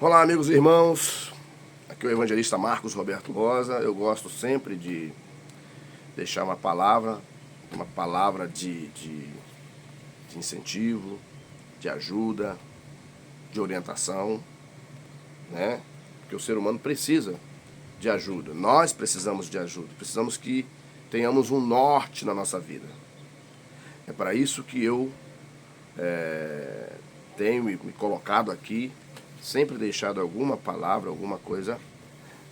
Olá, amigos e irmãos, aqui é o evangelista Marcos Roberto Rosa. Eu gosto sempre de deixar uma palavra de incentivo, de ajuda, de orientação, né? Porque o ser humano precisa de ajuda, nós precisamos de ajuda, precisamos que tenhamos um norte na nossa vida. É para isso que eu tenho me colocado aqui, sempre deixado alguma palavra, alguma coisa,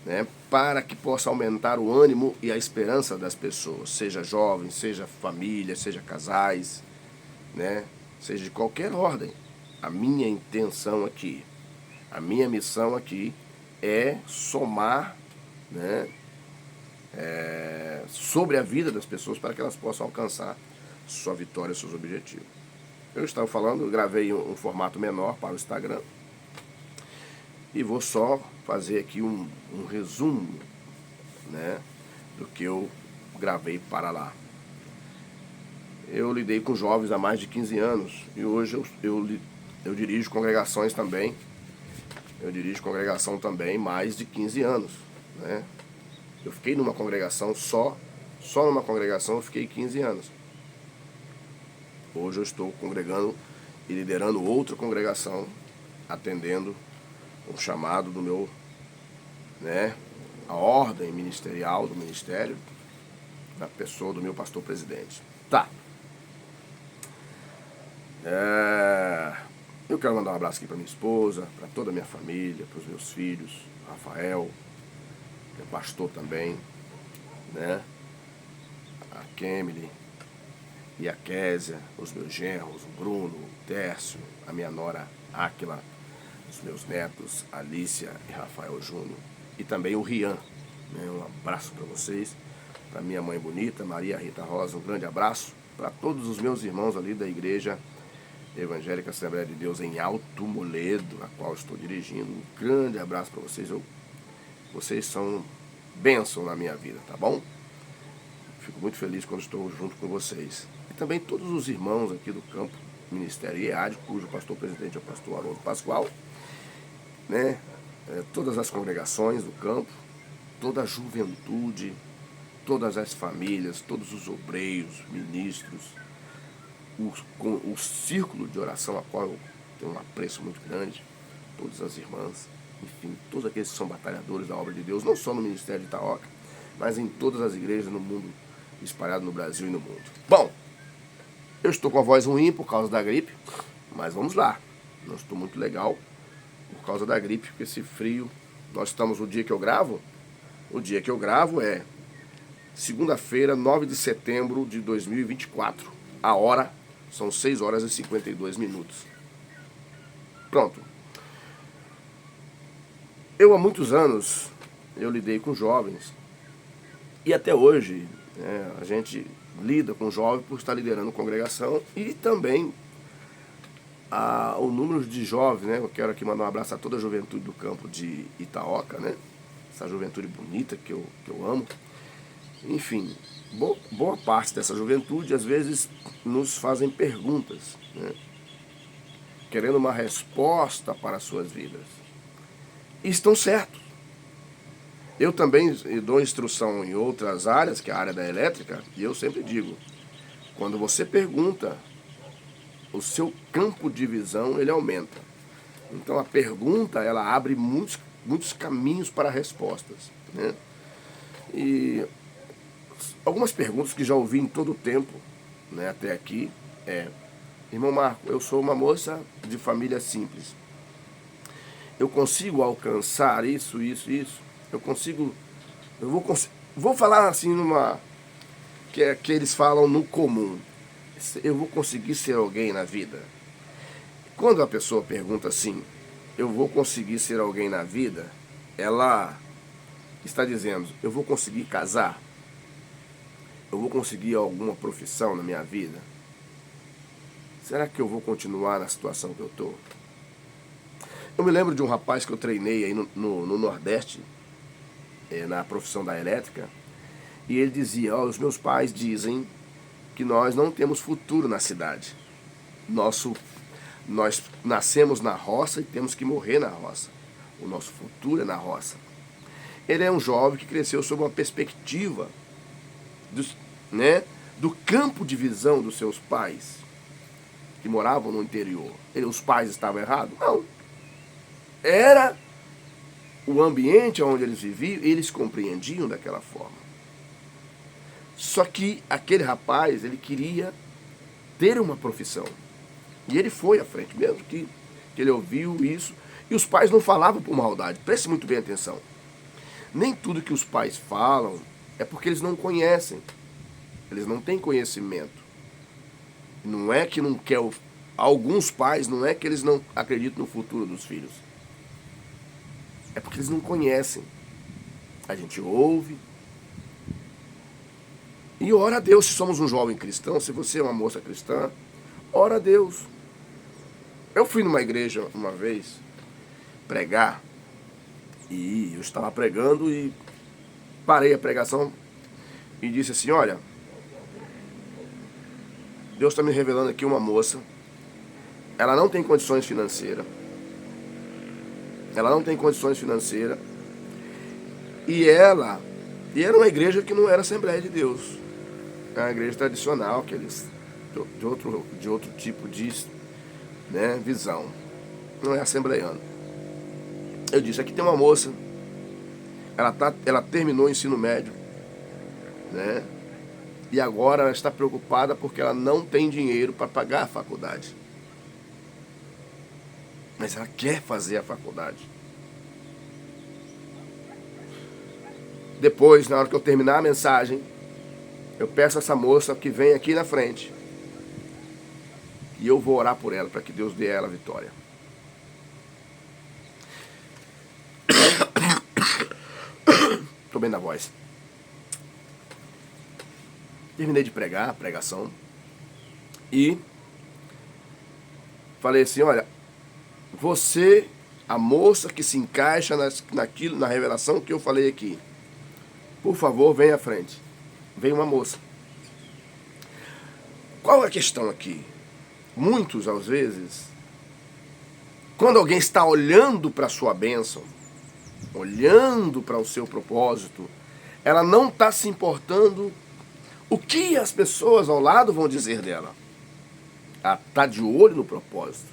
né, para que possa aumentar o ânimo e a esperança das pessoas, seja jovens, seja família, seja casais, né, seja de qualquer ordem. A minha intenção aqui, a minha missão aqui é somar, né, sobre a vida das pessoas para que elas possam alcançar sua vitória, seus objetivos. Eu estava falando, eu gravei um formato menor para o Instagram e vou só fazer aqui um resumo, né, do que eu gravei para lá. Eu lidei com jovens há mais de 15 anos e hoje eu dirijo congregações também. Eu dirijo congregação também mais de 15 anos, né? Eu fiquei numa congregação só numa congregação eu fiquei 15 anos. Hoje eu estou congregando e liderando outra congregação, atendendo um chamado do meu, né, a ordem ministerial do ministério, na pessoa do meu pastor presidente. Tá. Eu quero mandar um abraço aqui para minha esposa, para toda a minha família, para os meus filhos, Rafael, que é pastor também, né, a Kemily e a Késia, os meus genros, o Bruno, o Tércio, a minha nora Áquila, os meus netos Alícia e Rafael Júnior, e também o Rian, né? Um abraço para vocês, para minha mãe bonita, Maria Rita Rosa, um grande abraço, para todos os meus irmãos ali da Igreja Evangélica Assembleia de Deus em Alto Moledo, a qual estou dirigindo, um grande abraço para vocês, vocês são bênção na minha vida, tá bom? Fico muito feliz quando estou junto com vocês. E também todos os irmãos aqui do campo Ministério IEAD, cujo pastor presidente é o pastor Haroldo Pascoal, né? Todas as congregações do campo, toda a juventude, todas as famílias, todos os obreiros, ministros, o círculo de oração a qual eu tenho um apreço muito grande, todas as irmãs, enfim, todos aqueles que são batalhadores da obra de Deus, não só no Ministério de Itaoca, mas em todas as igrejas no mundo, espalhado no Brasil e no mundo. Bom, eu estou com a voz ruim por causa da gripe, mas vamos lá. Não estou muito legal por causa da gripe, porque esse frio, nós estamos no dia que eu gravo, o dia que eu gravo é segunda-feira, 9 de setembro de 2024. A hora são 6 horas e 52 minutos. Pronto. Eu há muitos anos, eu lidei com jovens, e até hoje, né, a gente lida com jovens por estar liderando congregação e também o número de jovens, né? Eu quero aqui mandar um abraço a toda a juventude do campo de Itaoca, né? Essa juventude bonita que eu amo. Enfim, boa parte dessa juventude às vezes nos fazem perguntas, né, querendo uma resposta para as suas vidas. E estão certos. Eu também dou instrução em outras áreas, que é a área da elétrica, e eu sempre digo, quando você pergunta, o seu campo de visão ele aumenta. Então a pergunta ela abre muitos caminhos para respostas, né? E algumas perguntas que já ouvi em todo o tempo, né, até aqui, irmão Marco, eu sou uma moça de família simples. Eu consigo alcançar isso? Vou falar assim que eles falam no comum. Eu vou conseguir ser alguém na vida? Quando a pessoa pergunta assim, eu vou conseguir ser alguém na vida, ela está dizendo, eu vou conseguir casar? Eu vou conseguir alguma profissão na minha vida? Será que eu vou continuar na situação que eu estou? Eu me lembro de um rapaz que eu treinei aí no Nordeste, na profissão da elétrica, e ele dizia, os meus pais dizem que nós não temos futuro na cidade. Nós nascemos na roça e temos que morrer na roça. o nosso futuro é na roça. Ele é um jovem que cresceu sob uma perspectiva do campo de visão dos seus pais, que moravam no interior. Os pais estavam errados? Não. Era o ambiente onde eles viviam, eles compreendiam daquela forma. Só que aquele rapaz, ele queria ter uma profissão. E ele foi à frente, mesmo que ele ouviu isso. E os pais não falavam por maldade. Preste muito bem atenção. Nem tudo que os pais falam é porque eles não conhecem. Eles não têm conhecimento. Não é que não quer. Alguns pais, não é que eles não acreditam no futuro dos filhos. É porque eles não conhecem. A gente ouve. E ora a Deus, se somos um jovem cristão, se você é uma moça cristã, ora a Deus. Eu fui numa igreja uma vez pregar, e eu estava pregando e parei a pregação e disse assim, olha, Deus está me revelando aqui uma moça, ela não tem condições financeiras, e era uma igreja que não era Assembleia de Deus, era uma igreja tradicional, aqueles de outro tipo de visão, não é assembleiano. Eu disse, aqui tem uma moça, ela terminou o ensino médio, e agora ela está preocupada porque ela não tem dinheiro para pagar a faculdade. Mas ela quer fazer a faculdade. Depois, na hora que eu terminar a mensagem, eu peço a essa moça que venha aqui na frente. E eu vou orar por ela, para que Deus dê a ela a vitória. Estou bem na voz. Terminei de pregar a pregação. E falei assim, olha, você, a moça que se encaixa naquilo, na revelação que eu falei aqui, por favor, venha à frente. Veio uma moça. Qual é a questão aqui? Muitos, às vezes, quando alguém está olhando para a sua bênção, olhando para o seu propósito, ela não está se importando o que as pessoas ao lado vão dizer dela. Ela está de olho no propósito.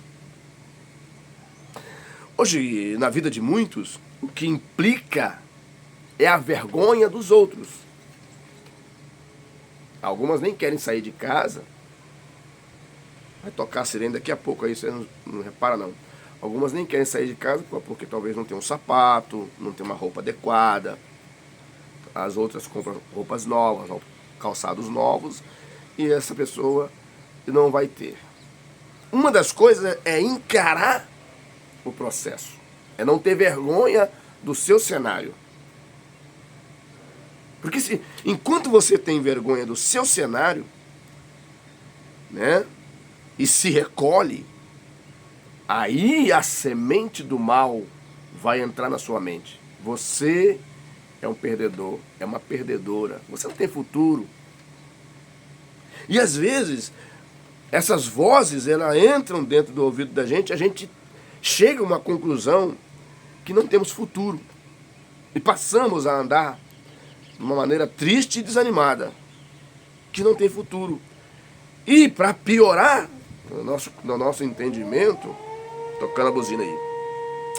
Hoje, na vida de muitos, o que implica é a vergonha dos outros. Algumas nem querem sair de casa. Vai tocar a sirene daqui a pouco, aí você não repara não. Algumas nem querem sair de casa porque talvez não tenham um sapato, não tem uma roupa adequada. As outras compram roupas novas, calçados novos, e essa pessoa não vai ter. Uma das coisas é encarar o processo. É não ter vergonha do seu cenário. Porque enquanto você tem vergonha do seu cenário, e se recolhe, aí a semente do mal vai entrar na sua mente. Você é um perdedor, é uma perdedora. Você não tem futuro. E às vezes, essas vozes, elas entram dentro do ouvido da gente, a gente chega a uma conclusão que não temos futuro. E passamos a andar de uma maneira triste e desanimada, que não tem futuro. E para piorar, no nosso entendimento, tocando a buzina aí,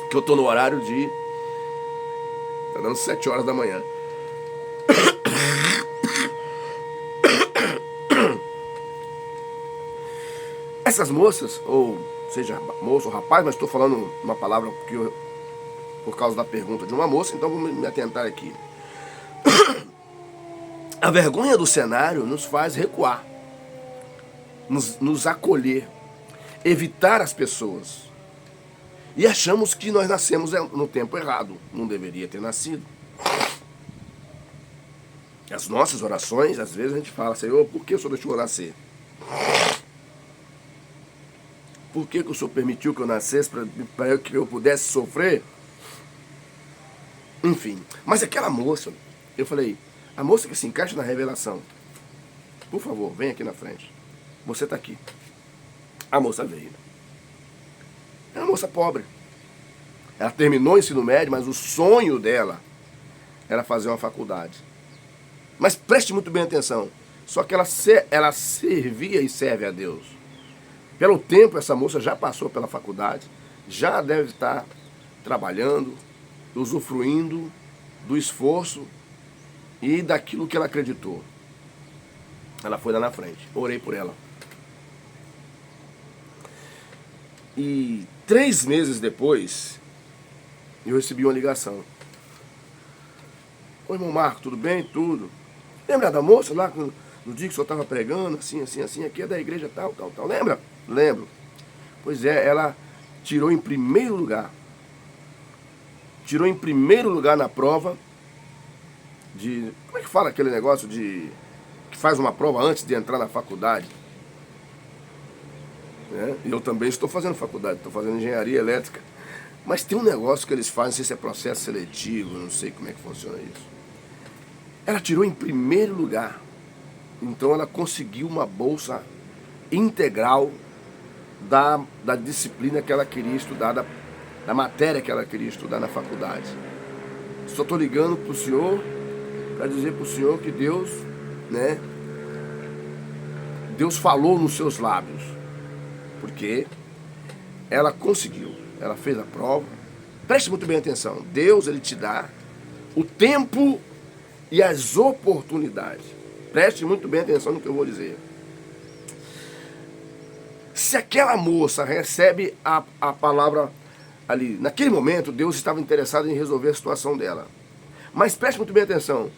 que eu estou no horário de... Está dando 7 horas da manhã. Essas moças, ou seja, moço ou rapaz, mas estou falando uma palavra por causa da pergunta de uma moça, então vou me atentar aqui. A vergonha do cenário nos faz recuar, nos acolher, evitar as pessoas. E achamos que nós nascemos no tempo errado, não deveria ter nascido. As nossas orações, às vezes a gente fala, Senhor, por que o Senhor deixou eu nascer? Por que o Senhor permitiu que eu nascesse para que eu pudesse sofrer? Enfim, mas aquela moça, eu falei, a moça que se encaixa na revelação, por favor, vem aqui na frente. Você está aqui. A moça veio. É uma moça pobre. Ela terminou o ensino médio, mas o sonho dela era fazer uma faculdade. Mas preste muito bem atenção. Só que ela servia e serve a Deus. Pelo tempo, essa moça já passou pela faculdade, já deve estar trabalhando, usufruindo do esforço e daquilo que ela acreditou. Ela foi lá na frente. Orei por ela. E 3 meses depois, eu recebi uma ligação. Oi, irmão Marco, tudo bem? Tudo. Lembra da moça lá no dia que o senhor estava pregando, assim, aqui é da igreja tal. Lembra? Lembro. Pois é, ela tirou em primeiro lugar. Tirou em primeiro lugar na prova de... Como é que fala aquele negócio de... que faz uma prova antes de entrar na faculdade? Eu também estou fazendo faculdade, estou fazendo engenharia elétrica. Mas tem um negócio que eles fazem, não sei se é processo seletivo, não sei como é que funciona isso. Ela tirou em primeiro lugar. Então ela conseguiu uma bolsa integral da disciplina que ela queria estudar, da matéria que ela queria estudar na faculdade. Só estou ligando para o senhor, para dizer para o senhor que Deus, Deus falou nos seus lábios. Porque ela conseguiu, ela fez a prova. Preste muito bem atenção. Deus, Ele te dá o tempo e as oportunidades. Preste muito bem atenção no que eu vou dizer. Se aquela moça recebe a palavra ali, naquele momento, Deus estava interessado em resolver a situação dela. Mas preste muito bem atenção.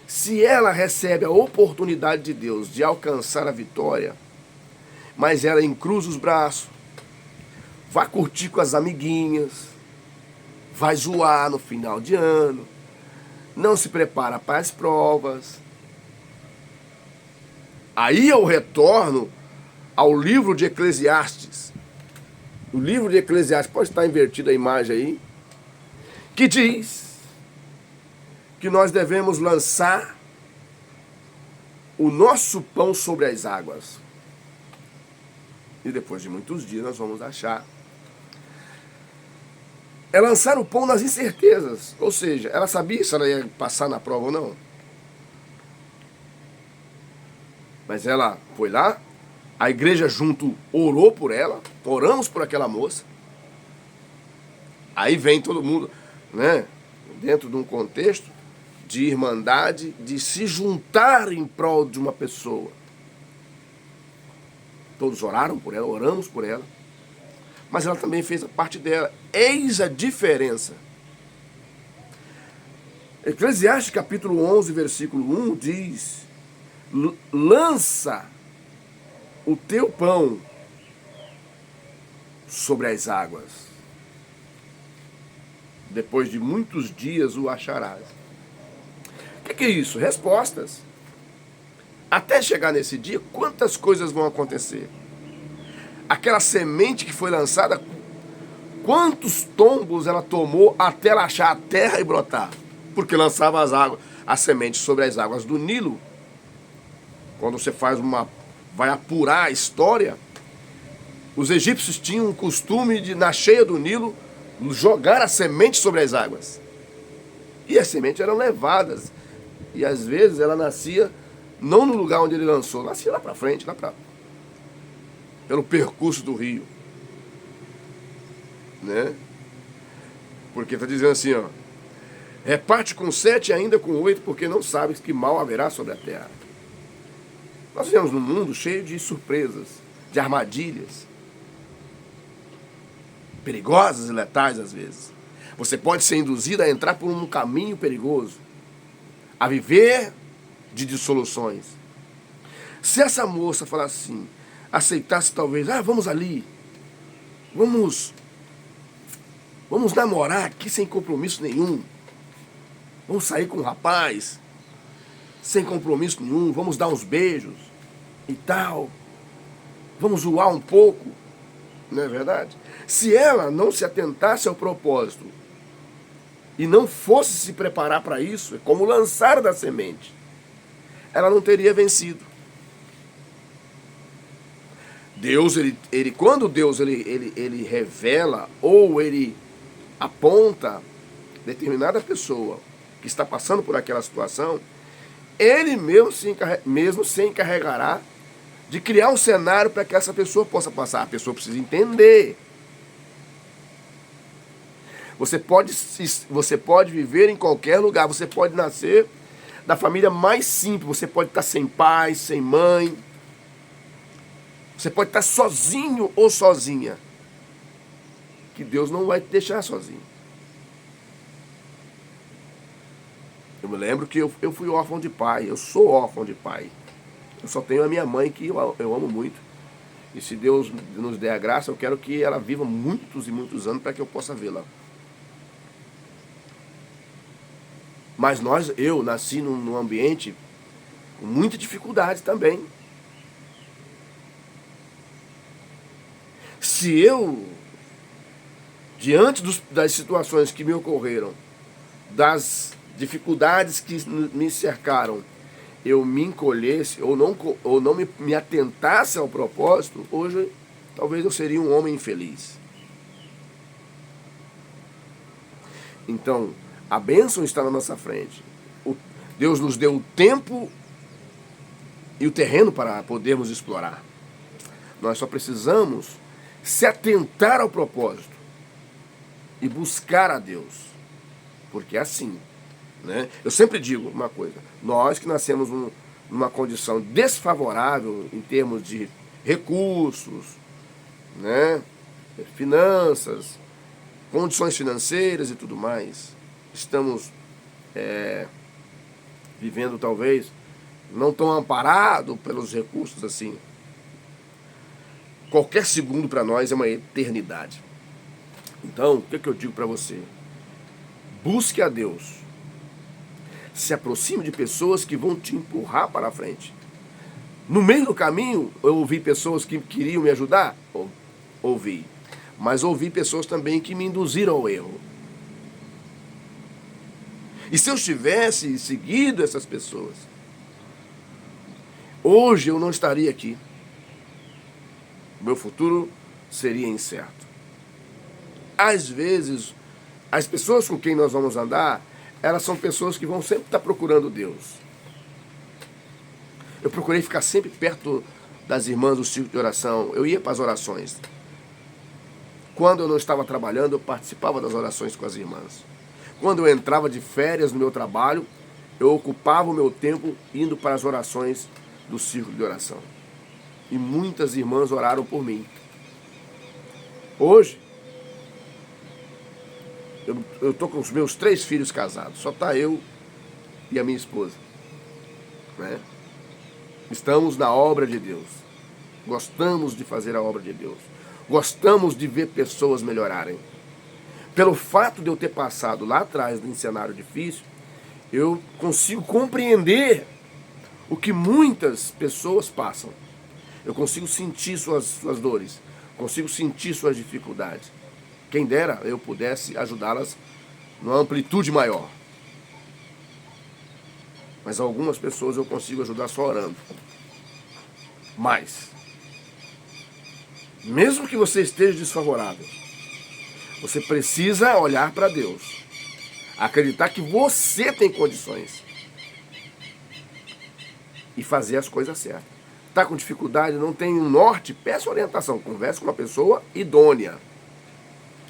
Se ela recebe a oportunidade de Deus de alcançar a vitória, mas ela encruza os braços, vai curtir com as amiguinhas, vai zoar no final de ano, não se prepara para as provas. Aí eu retorno ao livro de Eclesiastes. O livro de Eclesiastes, pode estar invertida a imagem aí, que diz que nós devemos lançar o nosso pão sobre as águas. E depois de muitos dias nós vamos achar. É lançar o pão nas incertezas. Ou seja, ela sabia se ela ia passar na prova ou não. Mas ela foi lá, a igreja junto orou por ela, oramos por aquela moça. Aí vem todo mundo, dentro de um contexto de irmandade, de se juntar em prol de uma pessoa. Todos oraram por ela, oramos por ela. Mas ela também fez a parte dela. Eis a diferença. Eclesiastes capítulo 11, versículo 1 diz: lança o teu pão sobre as águas. Depois de muitos dias o acharás. O que é isso? Respostas. Até chegar nesse dia, quantas coisas vão acontecer? Aquela semente que foi lançada, quantos tombos ela tomou até ela achar a terra e brotar? Porque lançava a semente sobre as águas do Nilo. Quando você vai apurar a história, os egípcios tinham o costume de, na cheia do Nilo, jogar a semente sobre as águas. E as sementes eram levadas. E às vezes ela nascia não no lugar onde ele lançou, nascia lá para frente, pelo percurso do rio. Porque está dizendo assim, reparte com 7 ainda com 8, porque não sabes que mal haverá sobre a terra. Nós vivemos num mundo cheio de surpresas, de armadilhas, perigosas e letais às vezes. Você pode ser induzido a entrar por um caminho perigoso, a viver de dissoluções. Se essa moça falar assim, aceitasse talvez, vamos ali, vamos namorar aqui sem compromisso nenhum, vamos sair com um rapaz sem compromisso nenhum, vamos dar uns beijos e tal, vamos zoar um pouco, não é verdade? Se ela não se atentasse ao propósito e não fosse se preparar para isso, é como lançar da semente, ela não teria vencido. Deus, quando Deus ele revela ou ele aponta determinada pessoa que está passando por aquela situação, ele mesmo se encarregará de criar um cenário para que essa pessoa possa passar. A pessoa precisa entender. Você pode viver em qualquer lugar, você pode nascer da família mais simples, você pode estar sem pai, sem mãe, você pode estar sozinho ou sozinha, que Deus não vai te deixar sozinho. Eu me lembro que eu fui órfão de pai, eu sou órfão de pai. Eu só tenho a minha mãe, que eu amo muito. E se Deus nos der a graça, eu quero que ela viva muitos e muitos anos para que eu possa vê-la. Mas eu nasci num ambiente com muita dificuldade também. Se eu, diante das situações que me ocorreram, das dificuldades que me cercaram, eu me encolhesse ou não me atentasse ao propósito, hoje talvez eu seria um homem infeliz. Então, a bênção está na nossa frente. Deus nos deu o tempo e o terreno para podermos explorar. Nós só precisamos se atentar ao propósito e buscar a Deus. Porque é assim, né? Eu sempre digo uma coisa: nós que nascemos numa condição desfavorável em termos de recursos, né? Finanças, condições financeiras e tudo mais, estamos vivendo talvez não tão amparado pelos recursos assim. Qualquer segundo para nós é uma eternidade. Então, o que eu digo para você? Busque a Deus. Se aproxime de pessoas que vão te empurrar para a frente. No meio do caminho, eu ouvi pessoas que queriam me ajudar? Ouvi. Mas ouvi pessoas também que me induziram ao erro. E se eu tivesse seguido essas pessoas, hoje eu não estaria aqui. O meu futuro seria incerto. Às vezes, as pessoas com quem nós vamos andar, elas são pessoas que vão sempre estar procurando Deus. Eu procurei ficar sempre perto das irmãs do círculo de oração. Eu ia para as orações. Quando eu não estava trabalhando, eu participava das orações com as irmãs. Quando eu entrava de férias no meu trabalho, eu ocupava o meu tempo indo para as orações do círculo de oração. E muitas irmãs oraram por mim. Hoje, eu estou com os meus 3 filhos casados. Só está eu e a minha esposa, né? Estamos na obra de Deus. Gostamos de fazer a obra de Deus. Gostamos de ver pessoas melhorarem. Pelo fato de eu ter passado lá atrás num cenário difícil, eu consigo compreender o que muitas pessoas passam. Eu consigo sentir suas dores, consigo sentir suas dificuldades. Quem dera eu pudesse ajudá-las numa amplitude maior. Mas algumas pessoas eu consigo ajudar só orando. Mas, mesmo que você esteja desfavorável, você precisa olhar para Deus. Acreditar que você tem condições. E fazer as coisas certas. Está com dificuldade, não tem um norte, peça orientação. Converse com uma pessoa idônea.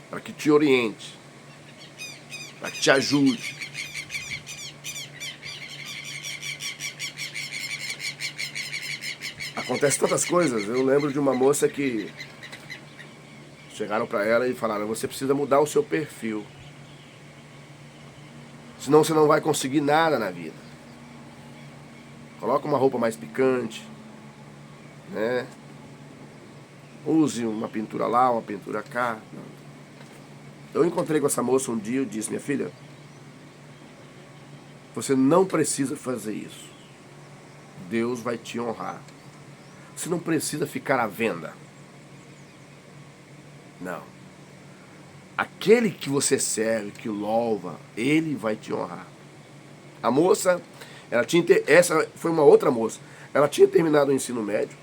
Para que te oriente. Para que te ajude. Acontece tantas coisas. Eu lembro de uma moça que chegaram para ela e falaram: você precisa mudar o seu perfil. Senão você não vai conseguir nada na vida. Coloca uma roupa mais picante, né? Use uma pintura lá, uma pintura cá. Eu encontrei com essa moça um dia e disse: minha filha, você não precisa fazer isso. Deus vai te honrar. Você não precisa ficar à venda. Não. Aquele que você serve, que louva, ele vai te honrar. A moça, essa foi uma outra moça. Ela tinha terminado o ensino médio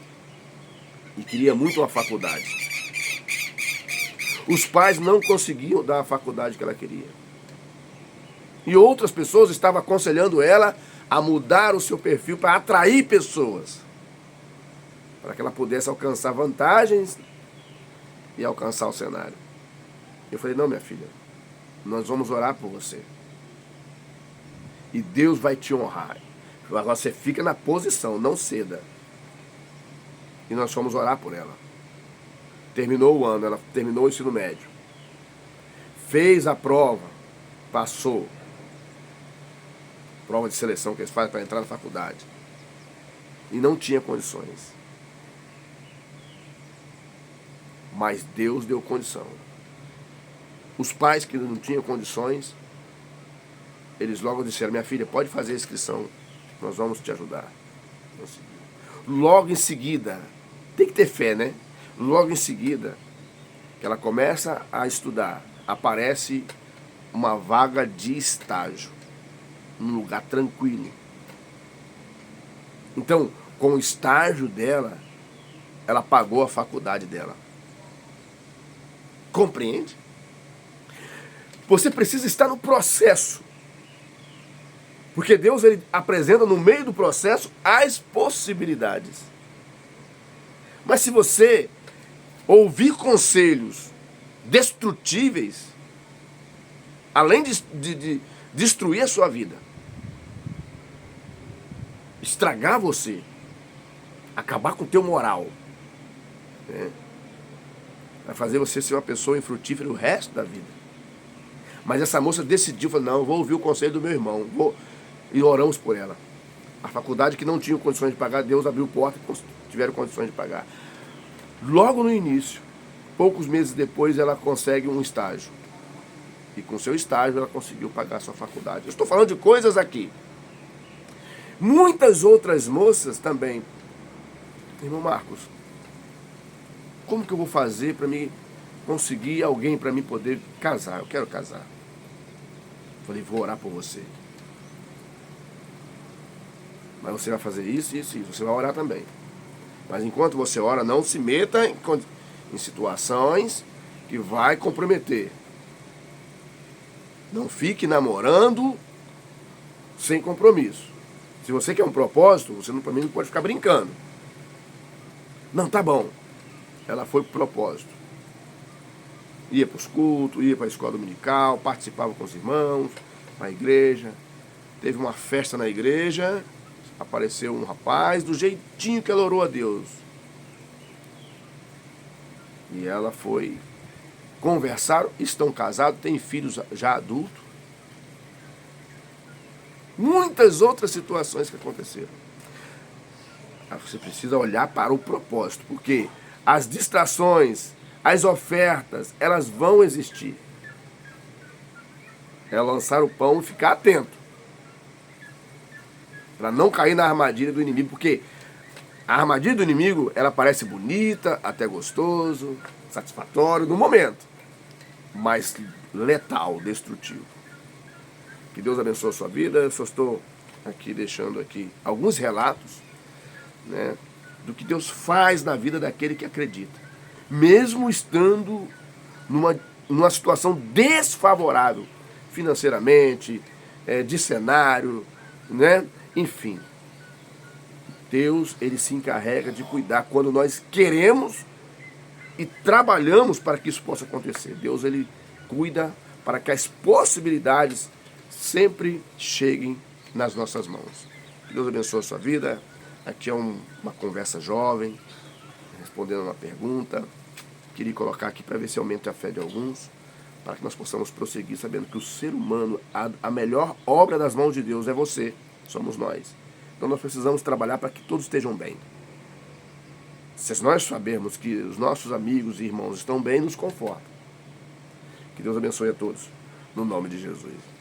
e queria muito uma faculdade. Os pais não conseguiam dar a faculdade que ela queria. E outras pessoas estavam aconselhando ela a mudar o seu perfil para atrair pessoas, para que ela pudesse alcançar vantagens e alcançar o cenário. Eu falei, não, minha filha, nós vamos orar por você. E Deus vai te honrar. Agora você fica na posição, não ceda. E nós fomos orar por ela. Terminou o ano, ela terminou o ensino médio. Fez a prova, passou. Prova de seleção que eles fazem para entrar na faculdade. E não tinha condições. Mas Deus deu condição. Os pais que não tinham condições, eles logo disseram, minha filha, pode fazer a inscrição, nós vamos te ajudar. Logo em seguida, tem que ter fé, né? Logo em seguida, que ela começa a estudar, aparece uma vaga de estágio, num lugar tranquilo. Então, com o estágio dela, ela pagou a faculdade dela. Compreende? Você precisa estar no processo. Porque Deus ele apresenta no meio do processo as possibilidades. Mas se você ouvir conselhos destrutíveis, além de destruir a sua vida, estragar você, acabar com o teu moral, né? Vai fazer você ser uma pessoa infrutífera o resto da vida. Mas essa moça decidiu, falou, não, eu vou ouvir o conselho do meu irmão, e oramos por ela. A faculdade que não tinha condições de pagar, Deus abriu porta e tiveram condições de pagar. Logo no início, poucos meses depois, ela consegue um estágio. E com seu estágio, ela conseguiu pagar a sua faculdade. Eu estou falando de coisas aqui. Muitas outras moças também. Irmão Marcos, como que eu vou fazer para me conseguir alguém para me poder casar? Eu quero casar. Falei, vou orar por você. Mas você vai fazer isso, isso, isso. Você vai orar também. Mas enquanto você ora, não se meta em situações que vai comprometer. Não fique namorando sem compromisso. Se você quer um propósito, você não, para mim, não pode ficar brincando. Não, tá bom. Ela foi pro propósito. Ia para os cultos, ia para a escola dominical, participava com os irmãos, na igreja. Teve uma festa na igreja, apareceu um rapaz, do jeitinho que ela orou a Deus. E ela foi, conversaram, estão casados, têm filhos já adultos. Muitas outras situações que aconteceram. Você precisa olhar para o propósito, porque as distrações, as ofertas, elas vão existir. É lançar o pão e ficar atento. Para não cair na armadilha do inimigo, porque a armadilha do inimigo, ela parece bonita, até gostoso, satisfatório no momento, mas letal, destrutivo. Que Deus abençoe a sua vida. Eu só estou aqui deixando aqui alguns relatos, né, do que Deus faz na vida daquele que acredita. Mesmo estando numa situação desfavorável, financeiramente, de cenário, né? Enfim, Deus ele se encarrega de cuidar quando nós queremos e trabalhamos para que isso possa acontecer. Deus ele cuida para que as possibilidades sempre cheguem nas nossas mãos. Que Deus abençoe a sua vida. Aqui é uma conversa jovem, respondendo uma pergunta. Queria colocar aqui para ver se aumenta a fé de alguns, para que nós possamos prosseguir sabendo que o ser humano, a melhor obra das mãos de Deus é você, somos nós. Então nós precisamos trabalhar para que todos estejam bem. Se nós sabermos que os nossos amigos e irmãos estão bem, nos conforta. Que Deus abençoe a todos, no nome de Jesus.